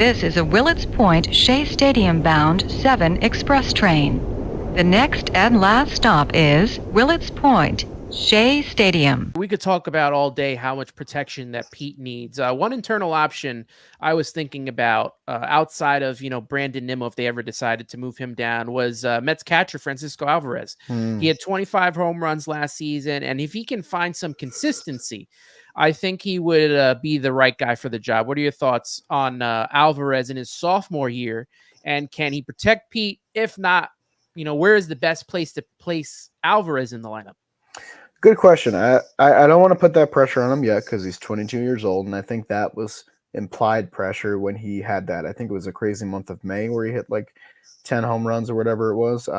This is a Willets Point Shea Stadium bound 7 express train. The next and last stop is Willets Point, Shea Stadium. We could talk about all day how much protection that Pete needs. One internal option I was thinking about outside of, Brandon Nimmo, if they ever decided to move him down, was Mets catcher Francisco Alvarez. He had 25 home runs last season, and if he can find some consistency, I think he would be the right guy for the job. What are your thoughts on Alvarez in his sophomore year, and can he protect Pete? If not, where is the best place to place Alvarez in the lineup? Good question. I don't want to put that pressure on him yet because he's 22 years old, and I think that was implied pressure when he had that. I think it was a crazy month of May where he hit like 10 home runs or whatever it was.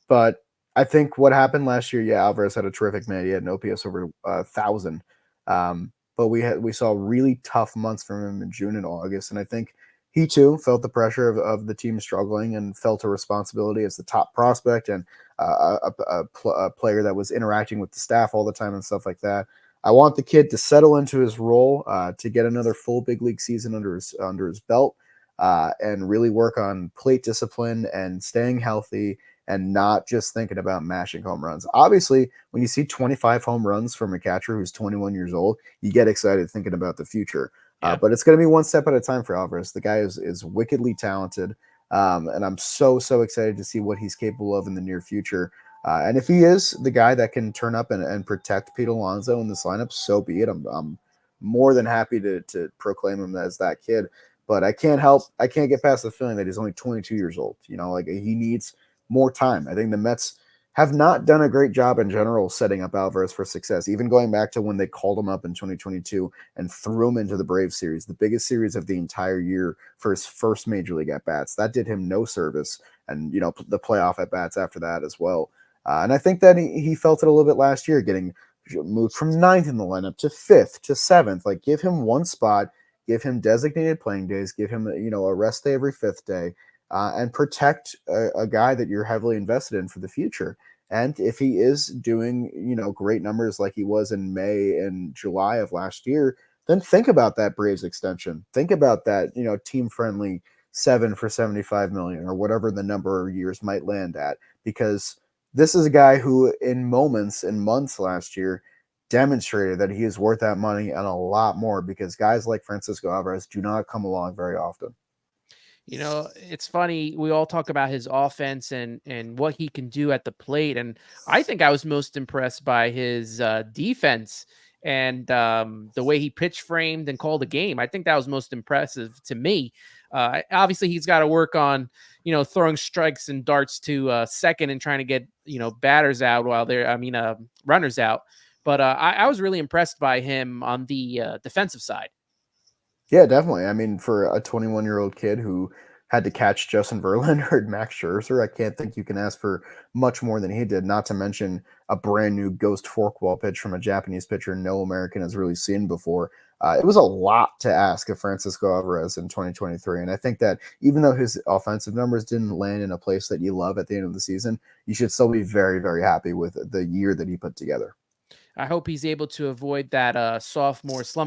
But I think what happened last year, Alvarez had a terrific May. He had an OPS over 1,000. But we saw really tough months from him in June and August, and I think he too felt the pressure of the team struggling and felt a responsibility as the top prospect and a player that was interacting with the staff all the time and stuff like that. I want the kid to settle into his role, to get another full big league season under his belt, and really work on plate discipline and staying healthy and not just thinking about mashing home runs. Obviously, when you see 25 home runs from a catcher who's 21 years old, you get excited thinking about the future. Yeah. But it's going to be one step at a time for Alvarez. The guy is wickedly talented, and I'm so excited to see what he's capable of in the near future. And if he is the guy that can turn up and protect Pete Alonso in this lineup, so be it. I'm more than happy to proclaim him as that kid. But I can't get past the feeling that he's only 22 years old. He needs more time. I think the Mets have not done a great job in general setting up Alvarez for success, even going back to when they called him up in 2022 and threw him into the Braves series, the biggest series of the entire year for his first major league at-bats. That did him no service, and the playoff at-bats after that as well. And I think that he felt it a little bit last year, getting moved from 9th in the lineup to 5th to 7th. Like, give him one spot, give him designated playing days, give him a rest day every 5th day, and protect a guy that you're heavily invested in for the future. And if he is doing, great numbers like he was in May and July of last year, then think about that Braves extension. Think about that, team-friendly 7 for $75 million or whatever the number of years might land at. Because this is a guy who, in moments and months last year, demonstrated that he is worth that money and a lot more, because guys like Francisco Alvarez do not come along very often. It's funny. We all talk about his offense and what he can do at the plate. And I think I was most impressed by his defense and the way he pitch framed and called the game. I think that was most impressive to me. Obviously, he's got to work on, throwing strikes and darts to second and trying to get, batters out runners out. But I was really impressed by him on the defensive side. Yeah, definitely. I mean, for a 21-year-old kid who had to catch Justin Verlander and Max Scherzer, I can't think you can ask for much more than he did, not to mention a brand new ghost forkball pitch from a Japanese pitcher no American has really seen before. It was a lot to ask of Francisco Alvarez in 2023. And I think that even though his offensive numbers didn't land in a place that you love at the end of the season, you should still be very, very happy with the year that he put together. I hope he's able to avoid that sophomore slump